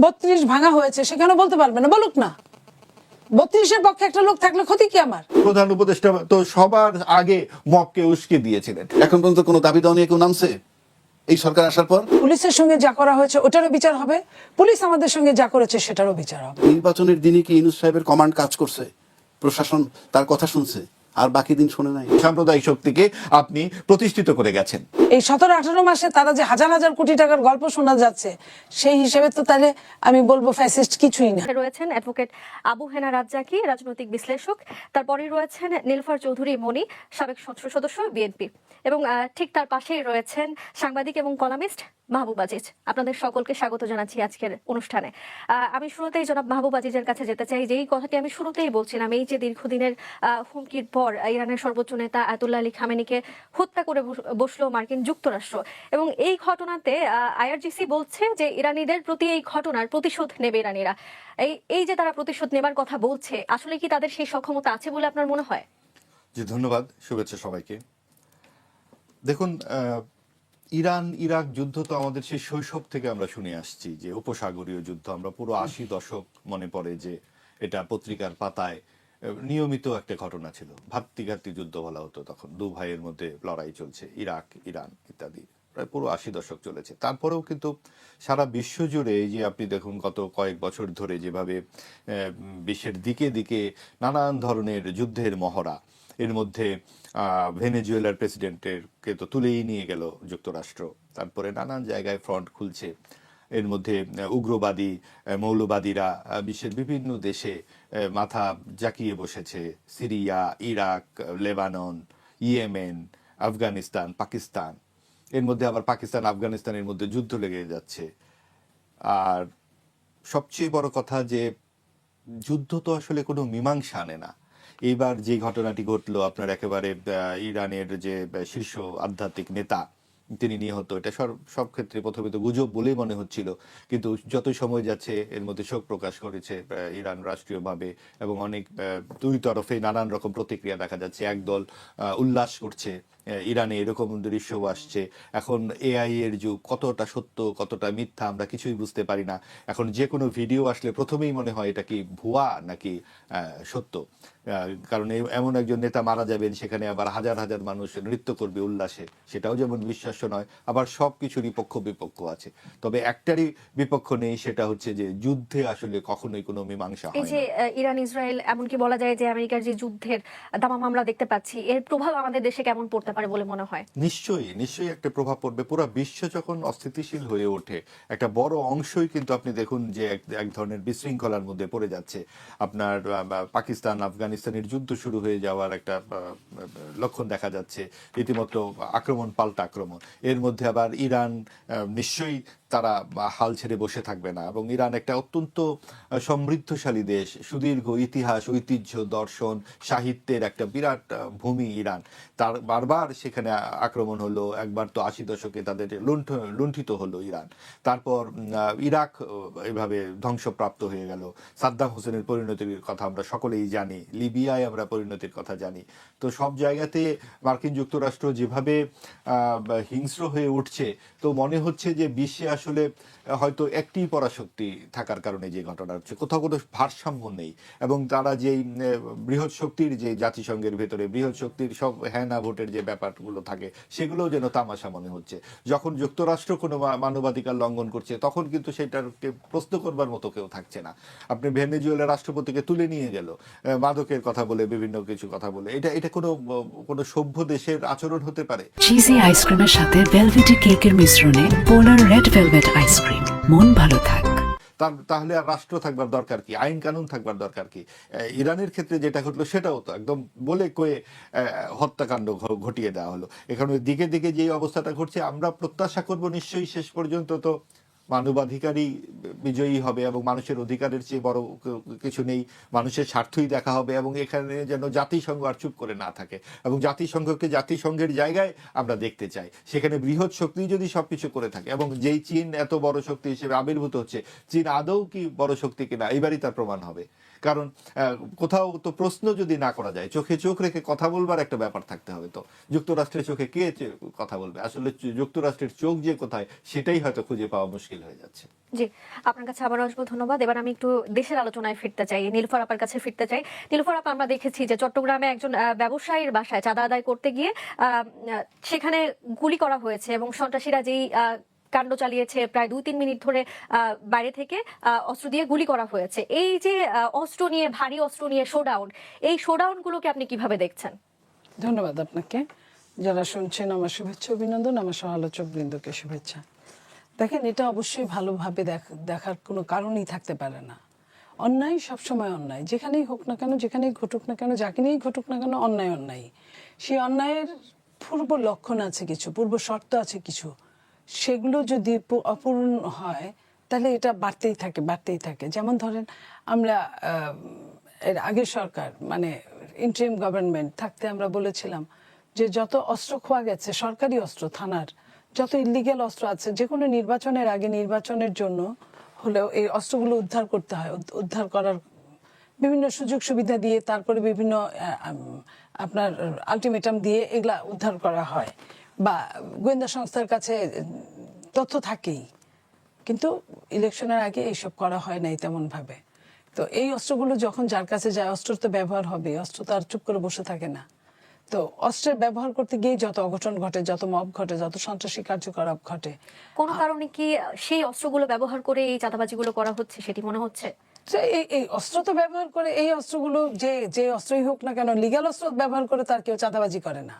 32 ভাঙা হয়েছে, সেখানে বলতে পারবে না, বলুক না। 32-এর পক্ষে একটা লোক থাকলে ক্ষতি কি আমার? প্রধান উপদেষ্টা তো সবার আগে মবকে উস্কে দিয়েছিলেন। এখন পর্যন্ত কোনো দাবি দাওয়া নিয়ে কেউ নামছে এই সরকার আসার পর? পুলিশের সঙ্গে যা করা হয়েছে ওটারও বিচার হবে, পুলিশ আমাদের সঙ্গে যা করেছে সেটারও বিচার হবে। নির্বাচনের দিনে কি ইউনূস সাহেবের কমান্ড কাজ করছে? প্রশাসন তার কথা শুনছে, আর বাকি দিন শুনে নাই। সাম্প্রদায়িক শক্তিকে আপনি প্রতিষ্ঠিত করে গেছেন। এই 17-18 মাসে তারা যে হাজার হাজার কোটি টাকার গল্প শোনা যাচ্ছে, সেই হিসেবে তো তাহলে আমি বলবো ফ্যাসিস্ট কিছুই না। রয়েছেন অ্যাডভোকেট আবু হেনা রাজ্জাকি, রাজনৈতিক বিশ্লেষক। তারপরে রয়েছেন নীলফার চৌধুরী মনি, সাবেক সংসদ সদস্য বিএনপি। এবং ঠিক তার পাশেই রয়েছেন সাংবাদিক এবং কলামিস্ট মাহবুব আজিজ। আপনাদের সকলকে স্বাগত জানাচ্ছি আজকের অনুষ্ঠানে। আমি শুরুতেই জনাব মাহবুব আজিজের কাছে যেতে চাই, যেই কথাটি আমি শুরুতেই বলছিলাম, এই যে দীর্ঘদিনের হুমকির পর ইরানের সর্বোচ্চ নেতা আয়াতুল্লাহ আলী খামেনিকে হত্যা করে বসলো মার্কিন যুক্তরাষ্ট্র, এবং এই ঘটনাতে আইআরজিসি বলছে যে ইরানিদের প্রতি এই ঘটনার প্রতিশোধ নেবে ইরানিরা। এই যে তারা প্রতিশোধ নেবার কথা বলছে, আসলে কি তাদের সেই সক্ষমতা আছে বলে আপনার মনে হয়? জি, ধন্যবাদ, শুভেচ্ছা সবাইকে। দেখুন, ইরান ইরাক যুদ্ধ তো আমাদের সেই শৈশব থেকে আমরা শুনে আসছি, যে উপসাগরীয় যুদ্ধ। আমরা পুরো 80 দশক মনে পড়ে যে এটা পত্রিকার পাতায় নিয়মিত একটা ঘটনা ছিল। ভাতৃঘাতী যুদ্ধ বলা হতো তখন, দু ভাইয়ের মধ্যে লড়াই চলছে, ইরাক ইরান ইত্যাদি। প্রায় পুরো 80 দশক চলেছে। তারপরেও কিন্তু সারা বিশ্ব জুড়ে এই যে আপনি দেখুন গত কয়েক বছর ধরে যেভাবে বিশ্বের দিকে দিকে নানান ধরনের যুদ্ধের মহড়া, এর মধ্যে ভেনেজুয়েলার প্রেসিডেন্টেরকে তো তুলেই নিয়ে গেল যুক্তরাষ্ট্র। তারপরে নানান জায়গায় ফ্রন্ট খুলছে। এর মধ্যে উগ্রবাদী মৌলবাদীরা বিশ্বের বিভিন্ন দেশে মাথা জাকিয়ে বসেছে। Syria, Iraq, Lebanon, Yemen, Afghanistan, Pakistan. এর মধ্যে আবার পাকিস্তান আফগানিস্তানের মধ্যে যুদ্ধ লেগে যাচ্ছে। আর সবচেয়ে বড় কথা যে যুদ্ধ তো আসলে কোনো মীমাংসা আনে না। এইবার যে ঘটনাটি ঘটলো, আপনার একেবারে ইরানের যে শীর্ষ আধ্যাত্মিক নেতা তিনি নিহত, এটা সব ক্ষেত্রে প্রথমে তো গুজব বলেই মনে হচ্ছিল, কিন্তু যত সময় যাচ্ছে এর মধ্যে শোক প্রকাশ করেছে ইরান রাষ্ট্রীয়ভাবে, এবং অনেক দুই তরফে নানান রকম প্রতিক্রিয়া দেখা যাচ্ছে। একদল উল্লাস করছে, ইরানে এরকম দৃশ্যও আসছে। এখন এআই এর যুগ, কতটা সত্য কতটা মিথ্যা আমরা কিছুই বুঝতে পারি না। এখন যে কোনো ভিডিও আসলে প্রথমেই মনে হয় এটা কি ভুয়া নাকি সত্য। কারণ এমন একজন নেতা মারা যাবেন, সেখানে আবার হাজার হাজার মানুষ নৃত্য করবে উল্লাসে, সেটাও যেমন বিশ্বাস্য নয়। আবার সব কিছুরই পক্ষ বিপক্ষ আছে, তবে একটারই বিপক্ষ নেই, সেটা হচ্ছে যে যুদ্ধে আসলে কখনোই কোনো মীমাংসা হয় এই যে না। ইরান ইসরায়েল, এমনকি বলা যায় যে আমেরিকার যে যুদ্ধের দামাম আমরা দেখতে পাচ্ছি, এর প্রভাব আমাদের দেশে কেমন পড়তে পারে বলে মনে হয়? নিশ্চয়ই নিশ্চয়ই একটা প্রভাব পড়বে। পুরো বিশ্ব যখন অস্থিতিশীল হয়ে ওঠে, একটা বড় অংশই কিন্তু আপনি দেখুন যে এক ধরনের বিশৃঙ্খলার মধ্যে পড়ে যাচ্ছে। আপনার পাকিস্তান আফগানিস্তানের যুদ্ধ শুরু হয়ে যাওয়ার একটা লক্ষণ দেখা যাচ্ছে, রীতিমতো আক্রমণ পাল্টা আক্রমণ। এর মধ্যে আবার ইরান নিশ্চয়ই তারা হাল ছেড়ে বসে থাকবে না, এবং ইরান একটা অত্যন্ত সমৃদ্ধশালী দেশ, সুদীর্ঘ ইতিহাস, ঐতিহ্য, দর্শন, সাহিত্যের একটা বিরাট ভূমি ইরান। তার বারবার সেখানে আক্রমণ হলো, একবার তো 80 দশকে তাদের লুণ্ঠিত হলো ইরান। তারপর ইরাক এভাবে ধ্বংসপ্রাপ্ত হয়ে গেল। সাদ্দাম হোসেনের পরিণতির কথা আমরা সকলেই জানি, লিবিয়ায় আমরা পরিণতির কথা জানি। তো সব জায়গাতে মার্কিন যুক্তরাষ্ট্র যেভাবে হিংস্র হয়ে উঠছে, তো মনে হচ্ছে যে বিশ্বে আসলে হয়তো একটি পরাশক্তি থাকার কারণে যে ঘটনা হচ্ছে, কোথাও কোনো ভারসাম্য নেই। এবং তারা যেই বৃহৎ শক্তির, যে জাতিসংঘের ভেতরে বৃহৎ শক্তির সব হ্যাঁ না ভোটের যে ব্যাপারগুলো থাকে, সেগুলোও যেন তামাশা মনে হচ্ছে। যখন যুক্তরাষ্ট্র কোনো মানবাধিকার লঙ্ঘন করছে, তখন কিন্তু সেটাকে প্রশ্ন করবার মতো কেউ থাকছে না। আপনি ভেনেজুয়েলার রাষ্ট্রপতিকে তুলে নিয়ে গেল মাদকের কথা বলে, বিভিন্ন কিছু কথা বলে। এটা কোনো সভ্য দেশের আচরণ হতে পারে? চিজি আইসক্রিমের সাথে ভেলভেটি কেকের মিশ্রণে পোলার রেড ভেলভেট আইসক্রিম, মন ভালো থাক। তাহলে আর রাষ্ট্র থাকবার দরকার কি, আইন কানুন থাকবার দরকার কি? ইরানের ক্ষেত্রে যেটা ঘটলো সেটাও তো একদম বলে কয়ে হত্যাকাণ্ড ঘটিয়ে দেওয়া হলো। এখানে দিকে দিকে যে অবস্থাটা ঘটছে, আমরা প্রত্যাশা করব নিশ্চয়ই শেষ পর্যন্ত তো মানবাধিকারই বিজয়ী হবে, এবং মানুষের অধিকারের চেয়ে বড় কিছু নেই। মানুষের স্বার্থই দেখা হবে, এবং এখানে যেন জাতিসংঘ আর চুপ করে না থাকে, এবং জাতিসংঘকে জাতিসংঘের জায়গায় আমরা দেখতে চাই। সেখানে বৃহৎ শক্তি যদি সবকিছু করে থাকে, এবং যেই চীন এত বড় শক্তি হিসেবে আবির্ভূত হচ্ছে, চীন আদৌ কি বড় শক্তি কিনা এবারই তার প্রমাণ হবে। কারণ কোথাও তো প্রশ্ন যদি না করা যায়, চোখে চোখ রেখে কথা বলবার একটা ব্যাপার থাকতে হবে। তো যুক্তরাষ্ট্রের চোখে কে কথা বলবে? আসলে যুক্তরাষ্ট্রের চোখ যে কোথায়, সেটাই হয়তো খুঁজে পাওয়া মুশকিল। মুশকিল হয়ে যাচ্ছে। জি, আপনার কাছে আবার আসবো, ধন্যবাদ। এবার আমি একটু দেশের আলোচনায় ফিরতে চাই, নীলুফার আপার কাছে ফিরতে চাই। নীলুফার আপা, আমরা দেখেছি যে চট্টগ্রামে একজন ব্যবসায়ীর বাসায় চাঁদা আদায় করতে গিয়ে সেখানে গুলি করা হয়েছে এবং সন্ত্রাসীরা যেই কাণ্ড চালিয়েছে, প্রায় 2-3 মিনিট ধরে বাইরে থেকে অস্ত্র দিয়ে গুলি করা হয়েছে। এই যে অস্ত্র নিয়ে, ভারী অস্ত্র নিয়ে শোডাউন, এই শোডাউন গুলোকে আপনি কিভাবে দেখছেন? ধন্যবাদ আপনাকে। যারা শুনছেন আমার শুভেচ্ছা অভিনন্দন, আমার সহালোচক বৃন্দকে শুভেচ্ছা। দেখেন, এটা অবশ্যই ভালোভাবে দেখার কোনো কারণই থাকতে পারে না। অন্যায় সবসময় অন্যায়, যেখানেই হোক না কেন, যেখানেই ঘটুক না কেন, যাকে নিয়েই ঘটুক না কেন, অন্যায় অন্যায়। সেই অন্যায়ের পূর্ব লক্ষণ আছে কিছু, পূর্ব শর্ত আছে কিছু, সেগুলো যদি অপূর্ণ হয় তাহলে এটা বাড়তেই থাকে। যেমন ধরেন, আমরা এর আগের সরকার মানে ইন্টারিম গভর্নমেন্ট থাকতে আমরা বলেছিলাম যে যত অস্ত্র খোয়া গেছে, সরকারি অস্ত্র, থানার যত ইলিগ্যাল অস্ত্র আছে, যে কোনো নির্বাচনের আগে, নির্বাচনের জন্য হলেও এই অস্ত্রগুলো উদ্ধার করতে হয়। উদ্ধার করার বিভিন্ন সুযোগ সুবিধা দিয়ে, তারপরে বিভিন্ন আপনার আলটিমেটাম দিয়ে এগুলা উদ্ধার করা হয়, বা গোয়েন্দা সংস্থার কাছে তথ্য থাকেই। কিন্তু ইলেকশনের আগে এইসব করা হয় নাই তেমন ভাবে। তো এই অস্ত্রগুলো যখন যার কাছে যায়, অস্ত্র তো ব্যবহার হবে, অস্ত্র তো আর চুপ করে বসে থাকে না। তো অস্ত্রের ব্যবহার করতে গিয়ে যত অঘটন ঘটে, যত মব ঘটে, যত সন্ত্রাসী কার্যকলাপ ঘটে, কোন কারণে কি সেই অস্ত্রগুলো ব্যবহার করে এই চাঁদাবাজিগুলো করা হচ্ছে সেটি মনে হচ্ছে? এই অস্ত্র তো ব্যবহার করে, এই অস্ত্রগুলো যে অস্ত্রই হোক না কেন, লিগ্যাল অস্ত্র ব্যবহার করে তার কেউ চাঁদাবাজি করে না,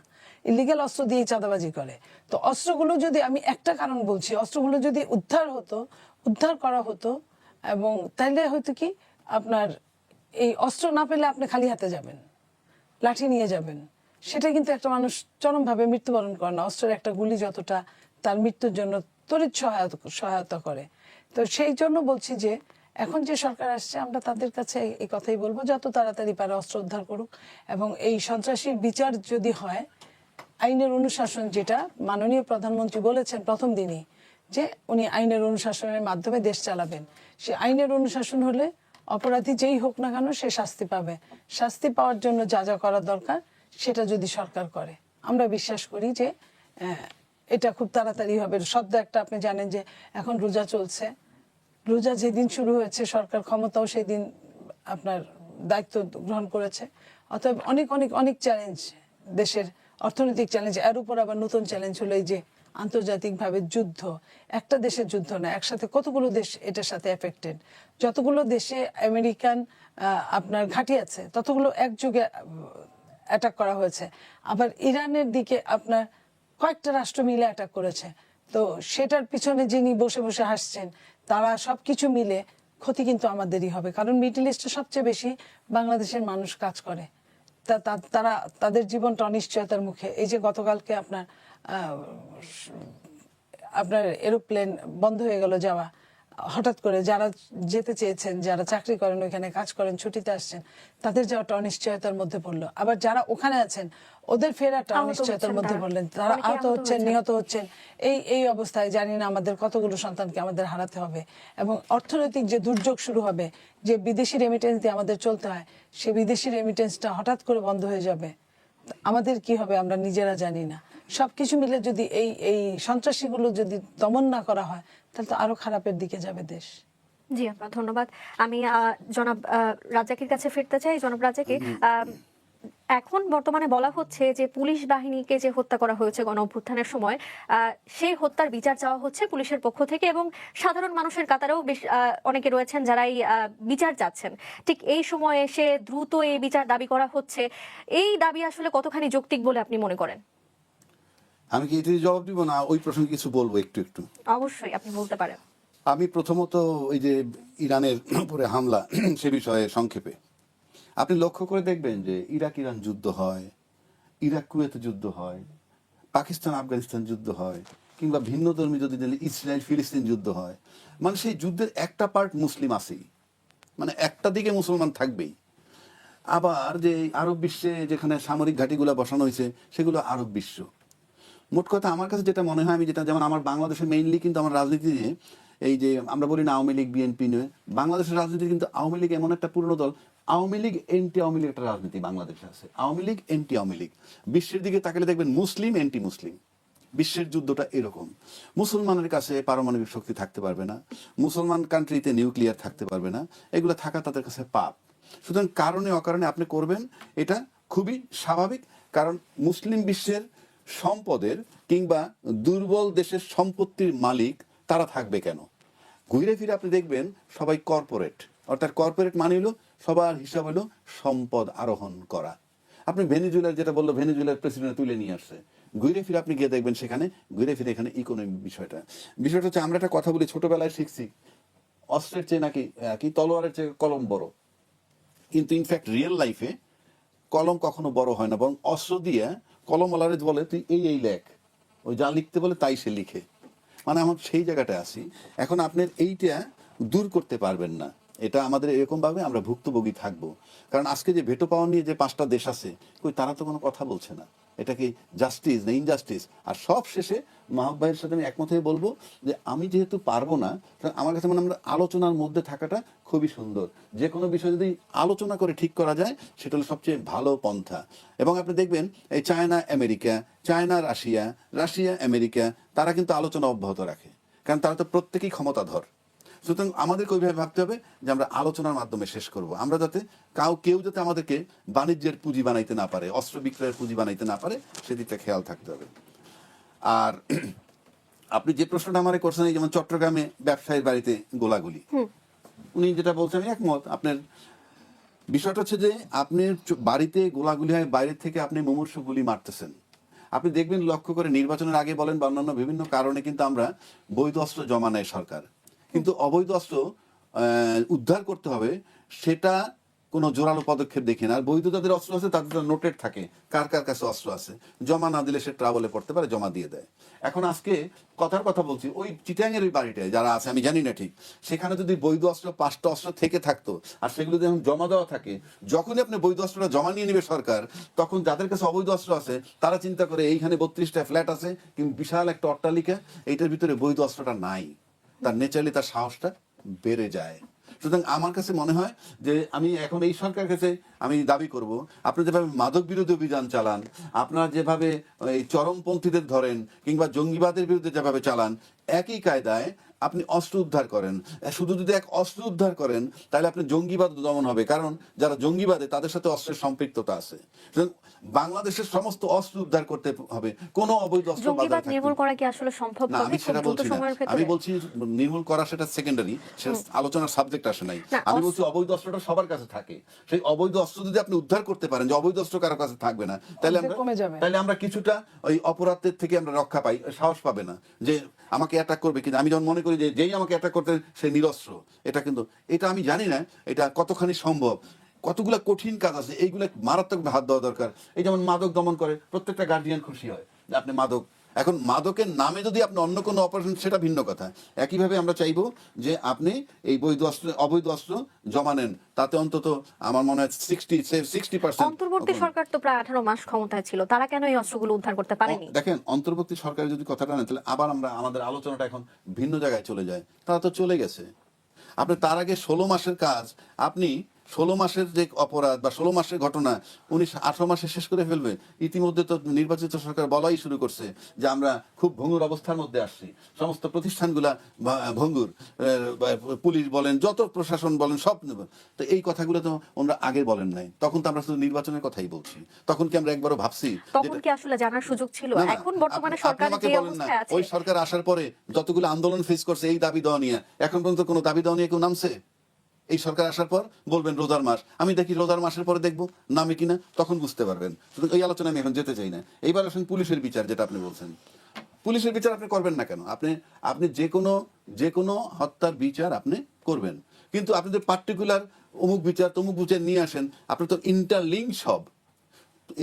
ইলিগ্যাল অস্ত্র দিয়ে চাঁদাবাজি করে। তো অস্ত্রগুলো যদি, আমি একটা কারণ বলছি, অস্ত্রগুলো যদি উদ্ধার করা হতো, এবং তাইলে হয়তো কি আপনার এই অস্ত্র না পেলে আপনি খালি হাতে যাবেন, লাঠি নিয়ে যাবেন, সেটা কিন্তু একটা মানুষ চরমভাবে মৃত্যুবরণ করে না। অস্ত্রের একটা গুলি যতটা তার মৃত্যুর জন্য তড়িৎ সহায়তা করে। তো সেই জন্য বলছি যে এখন যে সরকার আসছে, আমরা তাদের কাছে এই কথাই বলবো, যত তাড়াতাড়ি পারে অস্ত্র উদ্ধার করুক, এবং এই সন্ত্রাসীর বিচার যদি হয়, আইনের অনুশাসন, যেটা মাননীয় প্রধানমন্ত্রী বলেছেন প্রথম দিনই, যে উনি আইনের অনুশাসনের মাধ্যমে দেশ চালাবেন। সে আইনের অনুশাসন হলে অপরাধী যেই হোক না কেন সে শাস্তি পাবে। শাস্তি পাওয়ার জন্য যা যা করা দরকার সেটা যদি সরকার করে, আমরা বিশ্বাস করি যে এটা খুব তাড়াতাড়ি হবে। সদ্য একটা, আপনি জানেন যে এখন রোজা চলছে, রোজা যেদিন শুরু হয়েছে সরকার ক্ষমতাও সেই দিন আপনার দায়িত্ব গ্রহণ করেছে। অতএব অনেক অনেক অনেক চ্যালেঞ্জ, দেশের অর্থনৈতিক চ্যালেঞ্জ, এর উপর আবার নতুন চ্যালেঞ্জ হলো এই যে আন্তর্জাতিকভাবে যুদ্ধ। একটা দেশের যুদ্ধ না, একসাথে কতগুলো দেশ এটার সাথে এফেক্টেড। যতগুলো দেশে আমেরিকান আপনার ঘাঁটি আছে, ততগুলো একযোগে অ্যাটাক করা হয়েছে। আবার ইরানের দিকে আপনার কয়েকটা রাষ্ট্র মিলে অ্যাটাক করেছে। তো সেটার পিছনে যিনি বসে বসে হাসছেন, তারা সবকিছু মিলে ক্ষতি কিন্তু আমাদেরই হবে। কারণ মিডল ইস্টে সবচেয়ে বেশি বাংলাদেশের মানুষ কাজ করে, তারা তাদের জীবনটা অনিশ্চয়তার মুখে। এই যে গতকালকে আপনার এরোপ্লেন বন্ধ হয়ে গেল যাওয়া, হঠাৎ করে যারা যেতে চেয়েছেন, যারা চাকরি করেন, ওইখানে কাজ করেন, ছুটিতে আসছেন, তাদের যাওয়াটা অনিশ্চয়তার মধ্যে পড়লো। আবার যারা ওখানে আছেন ওদের ফেরাটা অনিশ্চয়তার মধ্যে পড়লেন, তারা আহত হচ্ছেন, নিহত হচ্ছেন। এই অবস্থায় জানি না আমাদের কতগুলো সন্তানকে আমাদের হারাতে হবে, এবং অর্থনৈতিক যে দুর্যোগ শুরু হবে, যে বিদেশি রেমিটেন্স দিয়ে আমাদের চলতে হয়, সেই বিদেশি রেমিটেন্সটা হঠাৎ করে বন্ধ হয়ে যাবে। আমাদের কি হবে আমরা নিজেরা জানি না। সবকিছু মিলে যদি এই সন্ত্রাসীগুলো যদি দমন না করা হয়, তাহলে তো আরো খারাপের দিকে যাবে দেশ। জি, আপনার ধন্যবাদ। আমি জনাব রাজ্জাকের কাছে ফিরতে চাই। জনাব রাজ্জাকি, এখন বর্তমানে বলা হচ্ছে যে পুলিশ বাহিনীকে যে হত্যা করা হয়েছে গণ অভ্যুত্থানের সময়, সেই হত্যার বিচার চাওয়া হচ্ছে পুলিশের পক্ষ থেকে, এবং সাধারণ মানুষের কাতারেও অনেকে রয়েছেন যারা এই বিচার চাচ্ছেন। ঠিক এই সময়ে এসে দ্রুত এই বিচার দাবি করা হচ্ছে, এই দাবি আসলে কতখানি যৌক্তিক বলে আপনি মনে করেন? আমি কি এটির জবাব দিব না ওই প্রসঙ্গে কিছু বলবো একটু? অবশ্যই আপনি বলতে পারেন। আমি প্রথমত ওই যে ইরানের উপরে হামলা সে বিষয়ে সংক্ষেপে, আপনি লক্ষ্য করে দেখবেন যে ইরাক ইরান যুদ্ধ হয়, ইরাক কুয়েত যুদ্ধ হয়, পাকিস্তান আফগানিস্তান যুদ্ধ হয়, কিংবা ভিন্ন ধর্মী যদি ইসরায়েল ফিলিস্তিন যুদ্ধ হয়, মানে সেই যুদ্ধের একটা পার্ট মুসলিম আছেই, মানে একটা দিকে মুসলমান থাকবেই। আবার যে আরব বিশ্বে যেখানে সামরিক ঘাঁটিগুলো বসানো হয়েছে সেগুলো আরব বিশ্ব। মোট কথা আমার কাছে যেটা মনে হয়, আমি যেটা, যেমন আমার বাংলাদেশে মেইনলি কিন্তু আমার রাজনীতি নিয়ে, এই যে আমরা বলি না আওয়ামী লীগ বিএনপি নিয়ে, বাংলাদেশের রাজনীতি কিন্তু আওয়ামী লীগ এমন একটা পুরনো দল, আওয়ামী লীগ এন্টি আওয়ামী লীগ একটা রাজনীতি বাংলাদেশে আছে। আওয়ামী লীগ এন্টি আওয়ামী লীগ, বিশ্বের দিকে তাকালে দেখবেন মুসলিম এন্টি মুসলিম, বিশ্বের যুদ্ধটা এরকম। মুসলমানের কাছে পারমাণবিক শক্তি থাকতে পারবে না, মুসলমান কান্ট্রিতে নিউক্লিয়ার থাকতে পারবে না, এগুলো থাকা তাদের কাছে পাপ। সুতরাং কারণে অকারণে আপনি করবেন, এটা খুবই স্বাভাবিক। কারণ মুসলিম বিশ্বের সম্পদের কিংবা দুর্বল দেশের সম্পত্তির মালিক তারা থাকবে কেন? ঘুরে ফিরে আপনি দেখবেন সবাই কর্পোরেট, অর্থাৎ কর্পোরেট মানে হলো সবার হিসাব হলো সম্পদ আরোহণ করা। আপনি ভেনেজুয়েলার যেটা বললো, ভেনেজুয়েলার প্রেসিডেন্ট তুলে নিয়ে আসছে, ঘুরে ফিরে আপনি গিয়ে দেখবেন সেখানে ঘুরে ফিরে এখানে ইকোনমিক বিষয়টা হচ্ছে, আমরা একটা কথা বলি ছোটবেলায় শিখছি, অস্ত্রের চেয়ে নাকি কি তলোয়ারের চেয়ে কলম বড়, কিন্তু ইনফ্যাক্ট রিয়েল লাইফে কলম কখনো বড় হয় না, বরং অস্ত্র দিয়ে কলমওয়ালারে বলে তুই এই লেখ, ওই যা লিখতে বলে তাই সে লিখে। মানে আমার সেই জায়গাটায় আসি। এখন আপনার এইটা দূর করতে পারবেন না, এটা আমাদের এরকমভাবে আমরা ভুক্তভোগী থাকবো। কারণ আজকে যে ভেটো পাওয়ার নিয়ে যে 5টা দেশ আছে, কই তারা তো কোনো কথা বলছে না, এটা কি জাস্টিস না ইনজাস্টিস? আর সব শেষে মাহবুব ভাইয়ের সাথে আমি একমত হয়ে বলবো যে আমি যেহেতু পারবো না, আমার কাছে মানে আমরা আলোচনার মধ্যে থাকাটা খুবই সুন্দর। যে কোনো বিষয় যদি আলোচনা করে ঠিক করা যায় সেটা হলো সবচেয়ে ভালো পন্থা। এবং আপনি দেখবেন এই China America, China Russia, Russia America, তারা কিন্তু আলোচনা অব্যাহত রাখে, কারণ তারা তো প্রত্যেকেই ক্ষমতাধর। সুতরাং আমাদেরকে ওইভাবে ভাবতে হবে যে আমরা আলোচনার মাধ্যমে শেষ করব, আমরা যাতে কেউ যাতে আমাদেরকে বাণিজ্যের পুঁজি বানাইতে না পারে, অস্ত্র বিক্রয়ের পুঁজি বানাইতে না পারে, সেদিকটা খেয়াল থাকতে হবে। আর আপনি যে প্রশ্নটা আমারে করছেন, এই যেমন চট্টগ্রামে ব্যবসায়ীর বাড়িতে গোলাগুলি, উনি যেটা বলছেন আমি একমত। আপনার বিষয়টা হচ্ছে যে আপনার বাড়িতে গোলাগুলি হয়, বাইরের থেকে আপনি মুমূর্ষু গুলি মারতেছেন। আপনি দেখবেন লক্ষ্য করে নির্বাচনের আগে বলেন বা অন্যান্য বিভিন্ন কারণে কিন্তু আমরা বৈধ অস্ত্র জমা নেয় সরকার, কিন্তু অবৈধ অস্ত্র উদ্ধার করতে হবে সেটা কোনো জোরালো পদক্ষেপ দেখি না। আর বৈধ যাদের অস্ত্র আছে তাদের নোটেড থাকে কার কার কাছে অস্ত্র আছে, জমা না দিলে সে ট্রাবলে পড়তে পারে, জমা দিয়ে দেয়। এখন আজকে কথার কথা বলছি, ওই চিটাঙের ওই বাড়িটায় যারা আছে আমি জানি না ঠিক, সেখানে যদি বৈধ অস্ত্র 5টা অস্ত্র থেকে থাকতো আর সেগুলো যখন জমা দেওয়া থাকে, যখনই আপনি বৈধ অস্ত্রটা জমা নিয়ে নেবে সরকার, তখন যাদের কাছে অবৈধ অস্ত্র আছে তারা চিন্তা করে এইখানে 32টা ফ্ল্যাট আছে কিন্তু বিশাল একটা অট্টালিকা, এইটার ভিতরে বৈধ অস্ত্রটা নাই, তার নেচারলি তার সাহসটা বেড়ে যায়। সুতরাং আমার কাছে মনে হয় যে আমি এখন এই সরকারের কাছে আমি দাবি করব, আপনি যেভাবে মাদক বিরোধী অভিযান চালান, আপনারা যেভাবে এই চরমপন্থীদের ধরেন কিংবা জঙ্গিবাদের বিরুদ্ধে যেভাবে চালান, একই কায়দায় আপনি অস্ত্র উদ্ধার করেন। শুধু যদি এক অস্ত্র উদ্ধার করেন তাহলে আপনি জঙ্গিবাদ দমন হবে, কারণ যারা জঙ্গিবাদে তাদের সাথে অস্ত্রের সম্পৃক্ততা আছে। বাংলাদেশের সমস্ত অস্ত্র উদ্ধার করতে হবে, কোনো অবৈধ অস্ত্র জঙ্গিবাদ নির্মূল করা কি আসলে সম্ভব না, হবে আমি সেটা খুব দ্রুত বলছি না। সময়ের ভেতরে? আমি বলছি নির্মূল করা সেটা সেকেন্ডারি, সেটা আলোচনার সাবজেক্ট আসে নাই। আমি বলছি অবৈধ অস্ত্রটা সবার কাছে থাকে, সেই অবৈধ অস্ত্র যদি আপনি উদ্ধার করতে পারেন, যে অবৈধ অস্ত্র কারো কাছে থাকবে না, তাহলে আমরা কিছুটা ওই অপরাধের থেকে আমরা রক্ষা পাই, সাহস পাবে না যে আমাকে অ্যাটাক করবে। কিন্তু আমি যখন মনে করি যে যেই আমাকে অ্যাটাক করতে সে নিরস্ত্র, এটা কিন্তু এটা আমি জানি না এটা কতখানি সম্ভব, কতগুলো কঠিন কাজ আছে, এইগুলো মারাত্মক হাত দেওয়া দরকার। এই যেমন মাদক দমন করে প্রত্যেকটা গার্ডিয়ান খুশি হয় যে আপনি মাদক, এখন মাদকের নামে যদি আপনি অন্য কোনো অপারেশন সেটা ভিন্ন কথা। একইভাবে আমরা চাইবো যে আপনি এই অবৈধ অস্ত্র জমা নেন, তাতে অন্তত আমার মনে হয় 60%। অন্তর্বর্তী সরকার তো প্রায় 18 মাস ক্ষমতায় ছিল, তারা কেন এই অস্ত্রগুলো উদ্ধার করতে পারেনি? দেখেন, অন্তর্বর্তী সরকার যদি কথাটা নেন তাহলে আবার আমরা আমাদের আলোচনাটা এখন ভিন্ন জায়গায় চলে যায়। তারা তো চলে গেছে। আপনি তার আগে 16 মাসের কাজ, আপনি 16 মাসের যে অপরাধ বা 16 মাসের ঘটনা 18 মাসে শেষ করে ফেলবে। ইতিমধ্যে তো নির্বাচিত সরকার বলাই শুরু করছে যে আমরা খুব ভঙ্গুর অবস্থার মধ্যে আসছি, সমস্ত প্রতিষ্ঠানগুলা ভঙ্গুর, পুলিশ বলেন, যত প্রশাসন বলেন, সব। তো এই কথাগুলো তো আমরা আগে বলেন নাই, তখন তো আমরা শুধু নির্বাচনের কথাই বলছি। তখন কি আমরা একবারও ভাবছি? তখন কি আসলে জানার সুযোগ ছিল? এখন বর্তমানে সরকার যে অবস্থায় আছে, ওই সরকার আসার পরে যতগুলো আন্দোলন ফেস করছে এই দাবি দেওয়া নিয়ে, এখন পর্যন্ত কোনো দাবি দেওয়া নিয়ে কেউ নামছে? এই সরকার আসার পর বলবেন রোজার মাস, আমি দেখি রোজার মাসের পরে দেখবো নামে কিনা, তখন বুঝতে পারবেন। এই আলোচনা আমি এখন যেতে চাই না। এইবার আসেন পুলিশের বিচার, যেটা আপনি বলছেন। পুলিশের বিচার আপনি করবেন না কেন? আপনি যে কোনো হত্যার বিচার আপনি করবেন, কিন্তু আপনি যদি পার্টিকুলার অমুক বিচার তমুক বিচার নিয়ে আসেন, আপনি তো ইন্টারলিঙ্ক সব।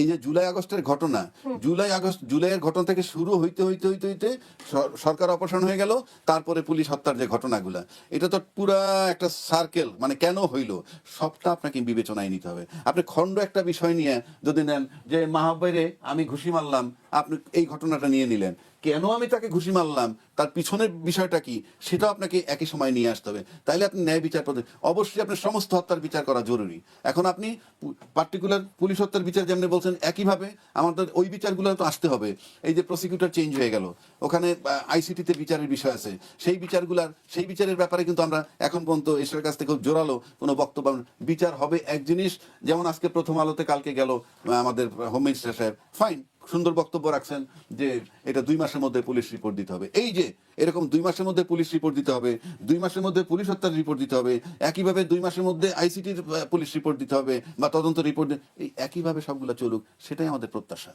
এই যে জুলাই আগস্টের ঘটনা, জুলাইয়ের ঘটনা থেকে শুরু হইতে সরকার অপসারণ হয়ে গেল, তারপরে পুলিশ হত্যার যে ঘটনাগুলা, এটা তো পুরা একটা সার্কেল। মানে কেন হইল সবটা আপনাকে বিবেচনায় নিতে হবে। আপনি খণ্ড একটা বিষয় নিয়ে যদি নেন যে মাহবুবেরে আমি ঘুষি মারলাম, আপনি এই ঘটনাটা নিয়ে নিলেন, কেন আমি তাকে ঘুষি মারলাম, তার পিছনের বিষয়টা কি, সেটা আপনাকে একই সময় নিয়ে আসতে হবে। তাইলে আপনি ন্যায় বিচার পদ্ধতি, অবশ্যই আপনার সমস্ত হত্যার বিচার করা জরুরি। এখন আপনি পার্টিকুলার পুলিশ হত্যার বিচার যেমনি বলছেন, একইভাবে আমাদের ওই বিচারগুলো তো আসতে হবে। এই যে প্রসিকিউটর চেঞ্জ হয়ে গেল, ওখানে আইসিটিতে বিচারের বিষয় আছে, সেই বিচারের ব্যাপারে কিন্তু আমরা এখন পর্যন্ত এসবের কাছ থেকে খুব জোরালো কোনো বক্তব্য, বিচার হবে এক জিনিস। যেমন আজকে প্রথম আলোতে কালকে গেল আমাদের হোম মিনিস্টার সাহেব, ফাইন, সুন্দর বক্তব্য রাখছেন যে এটা 2 মাসের মধ্যে পুলিশ রিপোর্ট দিতে হবে। এই যে এরকম 2 মাসের মধ্যে পুলিশ রিপোর্ট দিতে হবে, 2 মাসের মধ্যে পুলিশ হত্যার রিপোর্ট দিতে হবে, একইভাবে 2 মাসের মধ্যে আইসিটির পুলিশ রিপোর্ট দিতে হবে বা তদন্ত রিপোর্ট, এই একইভাবে সবগুলো চলুক, সেটাই আমাদের প্রত্যাশা।